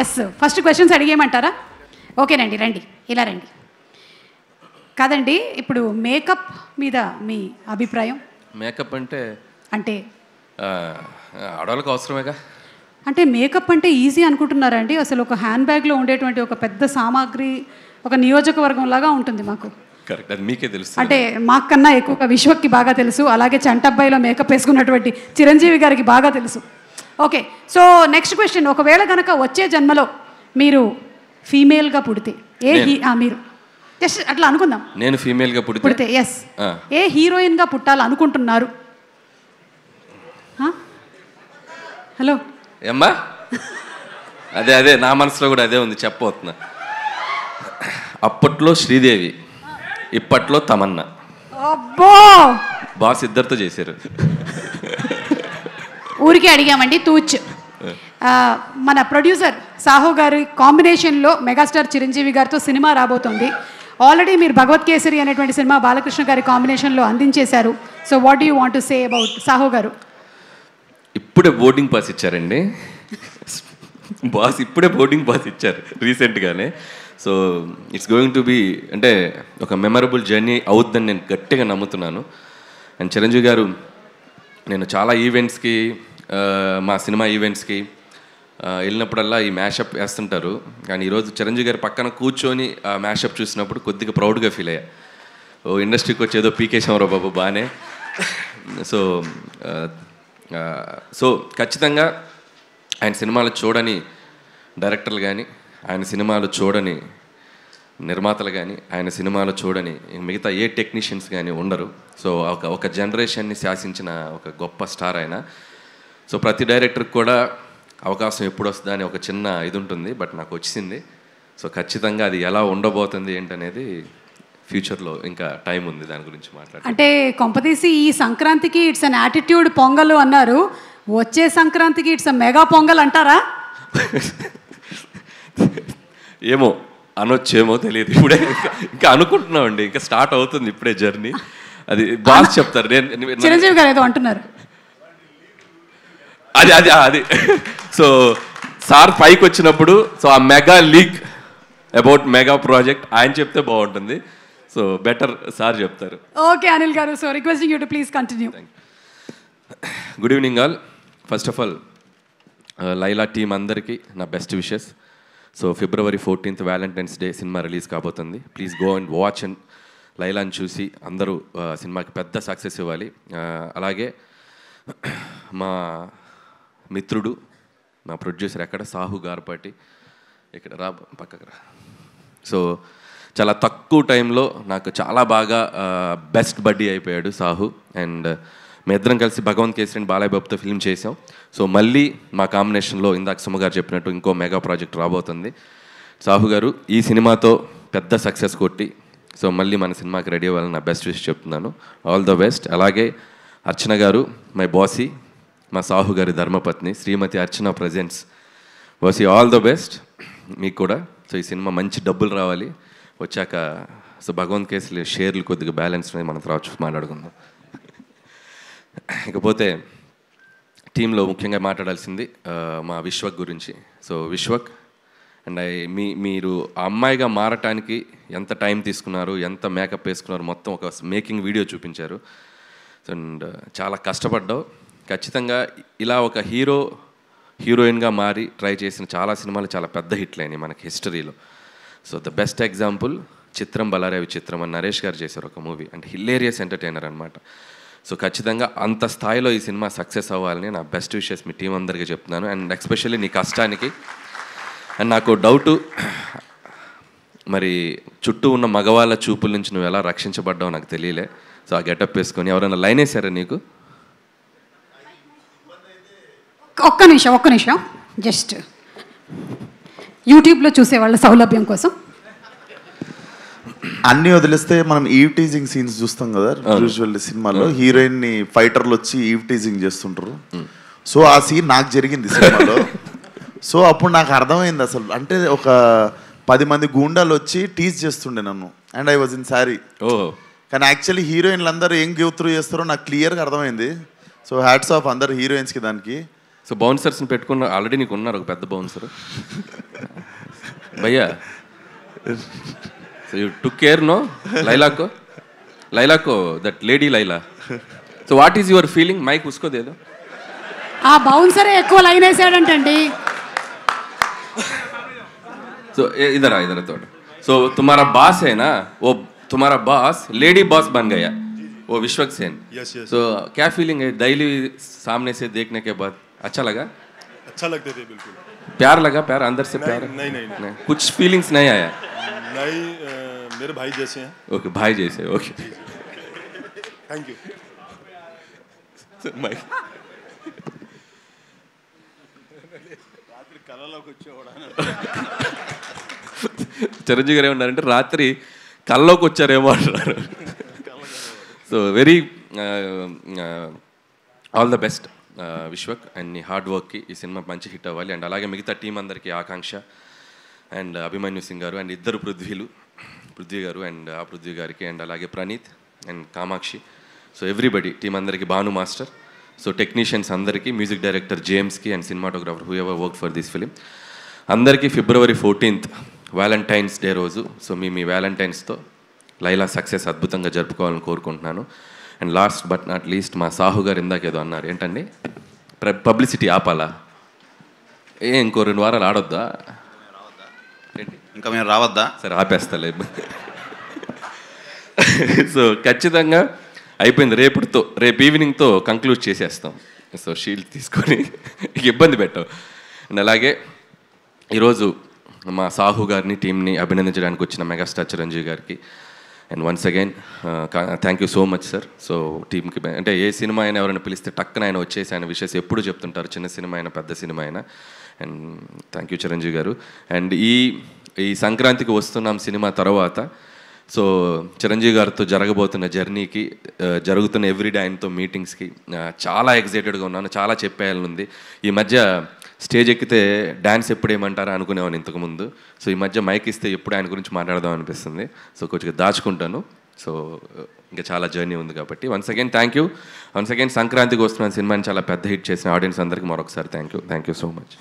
Yes, first questions అడిగేయమంటారా? ఓకేనండి, రండి, ఇలా రండి. కాదండి, ఇప్పుడు మేకప్ మీద మీ అభిప్రాయం? మేకప్ అంటే అంటే ఆడవాళ్ళకి అవసరమేగా. అంటే మేకప్ అంటే ఈజీ అనుకుంటున్నారా అండి? అసలు ఒక హ్యాండ్ బ్యాగ్లో ఉండేటువంటి ఒక పెద్ద సామాగ్రి ఒక నియోజకవర్గం లాగా ఉంటుంది మాకు. కరెక్ట్, అది మీకే తెలుసు. అంటే మాకన్నా ఎక్కువగా విశ్వక్కి బాగా తెలుసు, అలాగే చంటబ్బాయిలో మేకప్ వేసుకున్నటువంటి చిరంజీవి గారికి బాగా తెలుసు. ఓకే, సో నెక్స్ట్ క్వశ్చన్, ఒకవేళ కనుక వచ్చే జన్మలో మీరు ఫీమేల్గా పుడితే మీరు జస్ట్ అట్లా అనుకుందాం, నేను ఫీమేల్గా పుడితే ఎస్, ఏ హీరోయిన్గా పుట్టాలనుకుంటున్నారు? హలో ఏమ్మా, అదే నా మనసులో కూడా అదే ఉంది, చెప్పబోతున్నా. అప్పట్లో శ్రీదేవి, ఇప్పట్లో తమన్నా. అబ్బో, బాస్ ఇద్దరితో చేశారు. ఊరికే అడిగామండి, తూచ్. మన ప్రొడ్యూసర్ సాహు గారి కాంబినేషన్లో మెగాస్టార్ చిరంజీవి గారితో సినిమా రాబోతోంది. ఆల్రెడీ మీరు భగవత్ కేసరి అనేటువంటి సినిమా బాలకృష్ణ గారి కాంబినేషన్లో అందించేశారు. So what do you want to say about Sahu గారు? ఇప్పుడే బోర్డింగ్ పాస్ ఇచ్చారండి బాస్, ఇప్పుడే బోర్డింగ్ పాస్ ఇచ్చారు రీసెంట్గానే. So it's going to be అంటే ఒక మెమరబుల్ జర్నీ అవుద్దని నేను గట్టిగా నమ్ముతున్నాను. అండ్ చిరంజీవి గారు, నేను చాలా ఈవెంట్స్కి, మా సినిమా ఈవెంట్స్కి వెళ్ళినప్పుడల్లా ఈ మ్యాషప్ వేస్తుంటారు. కానీ ఈరోజు చిరంజీవి గారి పక్కన కూర్చొని ఆ మ్యాషప్ చూసినప్పుడు కొద్దిగా ప్రౌడ్గా ఫీల్ అయ్యా. ఓ ఇండస్ట్రీకి వచ్చేదో పీకేశామరావు బాబు బాగానే. సో ఖచ్చితంగా ఆయన సినిమాలు చూడని డైరెక్టర్లు కానీ, ఆయన సినిమాలు చూడని నిర్మాతలు కానీ, ఆయన సినిమాలు చూడని మిగతా ఏ టెక్నీషియన్స్ కానీ ఉండరు. సో ఒక జనరేషన్ని శాసించిన ఒక గొప్ప స్టార్ ఆయన. సో ప్రతి డైరెక్టర్కి కూడా అవకాశం ఎప్పుడు వస్తుందా అని ఒక చిన్న ఇది ఉంటుంది, బట్ నాకు వచ్చింది. సో ఖచ్చితంగా అది ఎలా ఉండబోతుంది ఏంటనేది ఫ్యూచర్లో ఇంకా టైం ఉంది, దాని గురించి మాట్లాడాలి. అంటే కొంపదీసి ఈ సంక్రాంతికి ఇట్స్ అన్ యాటిట్యూడ్ పొంగల్ అన్నారు, వచ్చే సంక్రాంతికి ఇట్స్ మెగా పొంగల్ అంటారా? ఏమో అనొచ్చేమో తెలియదు, ఇప్పుడే ఇంకా అనుకుంటున్నామండి, ఇంకా స్టార్ట్ అవుతుంది ఇప్పుడే జర్నీ. అది బాస్ చెప్తారు. చిరంజీవి గారు ఏదో అంటున్నారు, అది సో సార్ పైకి వచ్చినప్పుడు సో ఆ mega leak about mega project ఆయన చెప్తే బాగుంటుంది. సో బెటర్ సార్ చెప్తారు. ఓకే అనిల్ గారు, so requesting you to please continue. Good evening all. First of all Laila team అందరికీ నా best wishes. So February 14th Valentine's Day cinema release కాబోతుంది. Please go and watch and లైలాని చూసి అందరూ సినిమాకి పెద్ద సక్సెస్ ఇవ్వాలి. అలాగే మా మిత్రుడు, మా ప్రొడ్యూసర్ ఎక్కడ, సాహు గార్పాటి, ఇక్కడ రా పక్కకు రా. సో చాలా తక్కువ టైంలో నాకు చాలా బాగా బెస్ట్ బడ్డీ అయిపోయాడు సాహు. అండ్ మీ ఇద్దరం కలిసి భగవంత్ కేసరి అండ్ బాలయ్య బాబుతో ఫిల్మ్ చేసాం. సో మళ్ళీ మా కాంబినేషన్లో ఇందాక సుమ గారు చెప్పినట్టు ఇంకో మెగా ప్రాజెక్ట్ రాబోతుంది. సాహు గారు ఈ సినిమాతో పెద్ద సక్సెస్ కొట్టి సో మళ్ళీ మన సినిమాకి రెడీ అవ్వాలని నా బెస్ట్ విష్ చెప్తున్నాను. All the best. అలాగే అర్చన గారు, మై బాసీ, మా సాహు గారి ధర్మపత్ని శ్రీమతి అర్చన ప్రజెంట్స్. బాసీ ఆల్ ద బెస్ట్ మీకు కూడా. సో ఈ సినిమా మంచి డబ్బులు రావాలి, వచ్చాక సో భగవంత్ కేసులు షేర్లు కొద్దిగా బ్యాలెన్స్ మనం తర్వాత మాట్లాడుకుందాం. ఇకపోతే టీంలో ముఖ్యంగా మాట్లాడాల్సింది మా విశ్వక్ గురించి. సో విశ్వక్ అండ్ మీరు ఆ అమ్మాయిగా మారటానికి ఎంత టైం తీసుకున్నారు, ఎంత మేకప్ వేసుకున్నారు, మొత్తం ఒక మేకింగ్ వీడియో చూపించారు. అండ్ చాలా కష్టపడ్డావు. ఖచ్చితంగా ఇలా ఒక హీరోయిన్గా మారి ట్రై చేసిన చాలా సినిమాలు చాలా పెద్ద హిట్లు అయినాయి మనకి హిస్టరీలో. సో ద బెస్ట్ ఎగ్జాంపుల్ చిత్రం బలారే విచిత్రం అని నరేష్ గారు చేశారు ఒక మూవీ, అండ్ హిలేరియస్ ఎంటర్టైనర్ అనమాట. సో ఖచ్చితంగా అంత స్థాయిలో ఈ సినిమా సక్సెస్ అవ్వాలని నా బెస్ట్ విషెస్ మీ టీం అందరికీ చెప్తున్నాను. అండ్ ఎస్పెషల్లీ నీ కష్టానికి. అండ్ నాకు డౌటు, మరి చుట్టూ ఉన్న మగవాళ్ళ చూపుల నుంచి నువ్వు ఎలా రక్షించబడ్డావు నాకు తెలియలే. సో ఆ గెటప్ వేసుకొని ఎవరైనా లైన్ వేసారా నీకు? ఒక్క నిమిషం జస్ట్ యూట్యూబ్లో చూసే వాళ్ళ సౌలభ్యం కోసం అన్నీ వదిలేస్తే మనం ఈవ్ టీజింగ్ సీన్స్ చూస్తాం కదా యూజువల్లీ సినిమాలో. హీరోయిన్ని ఫైటర్లు వచ్చి ఈవ్ టీజింగ్ చేస్తుంటారు. సో ఆ సీన్ నాకు జరిగింది సినిమాలో. సో అప్పుడు నాకు అర్థమైంది అసలు, అంటే ఒక 10 మంది గూండాలు వచ్చి టీజ్ చేస్తుండే నన్ను, and I was in sari. కానీ యాక్చువల్లీ హీరోయిన్లు అందరూ ఏం గివ్ త్రూ చేస్తారో నాకు క్లియర్గా అర్థమైంది. సో హ్యాట్స్ ఆఫ్ అందరు హీరోయిన్స్కి దానికి. సో బౌన్సర్స్ని పెట్టుకున్న ఆల్రెడీ నీకు ఉన్నారు ఒక పెద్ద బౌన్సర్ భయ్యా. So you took care no లైలాకో that lady Laila. So what is your feeling? Mic ఉసుకోదేదో. ఆ బౌన్సరే ఎక్కువ లైన్ వేసాడంటండి. సో इधर थोड़ा. सो तुम्हारा बॉस है ना, वो तुम्हारा बॉस लेडी बॉस बन गया, वो विश्वक सेन. सो क्या फीलिंग है डेली सामने से देखने के बाद? अच्छा लगा? अच्छा लगते थे बिल्कुल. प्यार लगा? प्यार अंदर से प्यार? नहीं. कुछ फीलिंग्स नहीं आया? नहीं, मेरे भाई जैसे हैं. ओके, भाई जैसे. Okay, thank you. చిరంజీవి గారు ఏమన్నారంటే రాత్రి కల్లోకి వచ్చారేమో అంటున్నారు. So very all the best Vishwak and నీ హార్డ్ వర్క్కి ఈ సినిమా మంచి హిట్ అవ్వాలి. అండ్ అలాగే మిగతా టీం అందరికీ ఆకాంక్ష అండ్ అభిమన్యు సింగ్ గారు అండ్ ఇద్దరు పృథ్వీ గారు అండ్ ఆ పృథ్వీ గారికి అండ్ అలాగే Praneeth and Kamakshi. So everybody team అందరికీ, భాను మాస్టర్, సో టెక్నీషియన్స్ అందరికీ, మ్యూజిక్ డైరెక్టర్ జేమ్స్కి and cinematographer whoever work for this film అందరికీ February 14th వ్యాలంటైన్స్ డే రోజు. సో మీ వ్యాలంటైన్స్తో లైలా సక్సెస్ అద్భుతంగా జరుపుకోవాలని కోరుకుంటున్నాను. And last but not least మా సాహు గారు ఇందాక ఏదో అన్నారు, ఏంటండి పబ్లిసిటీ ఆపాలా? ఇంకో 2 వారాలు ఆడొద్దా? ఇంకా మేము రావద్దా? సరే ఆపేస్తలే. సో ఖచ్చితంగా అయిపోయింది. రేపు ఈవినింగ్తో కంక్లూడ్ చేసేస్తాం. సో షీల్డ్ తీసుకొని ఇబ్బంది పెట్టాం. అండ్ అలాగే ఈరోజు మా సాహు గారిని టీంని అభినందించడానికి వచ్చిన మెగాస్టార్ చిరంజీవి గారికి and once again thank you so much sir. So టీంకి అంటే ఏ సినిమా అయినా ఎవరైనా పిలిస్తే టక్కన ఆయన వచ్చేసి ఆయన విషయస్ ఎప్పుడు చెప్తుంటారు, చిన్న సినిమా అయినా పెద్ద సినిమా అయినా. అండ్ థ్యాంక్ యూ చిరంజీవి గారు. అండ్ ఈ సంక్రాంతికి వస్తున్నాం సినిమా తర్వాత సో చిరంజీవి గారితో జరగబోతున్న జర్నీకి, జరుగుతున్న ఎవ్రీడే ఆయనతో మీటింగ్స్కి చాలా ఎక్సైటెడ్గా ఉన్నాను. చాలా చెప్పేయాలనుంది. ఈ మధ్య స్టేజ్ ఎక్కితే డ్యాన్స్ ఎప్పుడు ఏమంటారా అనుకునేవాడిని ఇంతకుముందు. సో ఈ మధ్య మైక్ ఇస్తే ఎప్పుడు ఆయన గురించి మాట్లాడదాం అనిపిస్తుంది. సో కొంచెం దాచుకుంటాను. సో ఇంకా చాలా జర్నీ ఉంది కాబట్టి once again thank you. Once again సంక్రాంతికి వస్తున్న సినిమాని చాలా పెద్ద హిట్ చేసిన ఆడియన్స్ అందరికీ మరొకసారి థ్యాంక్ యూ సో మచ్.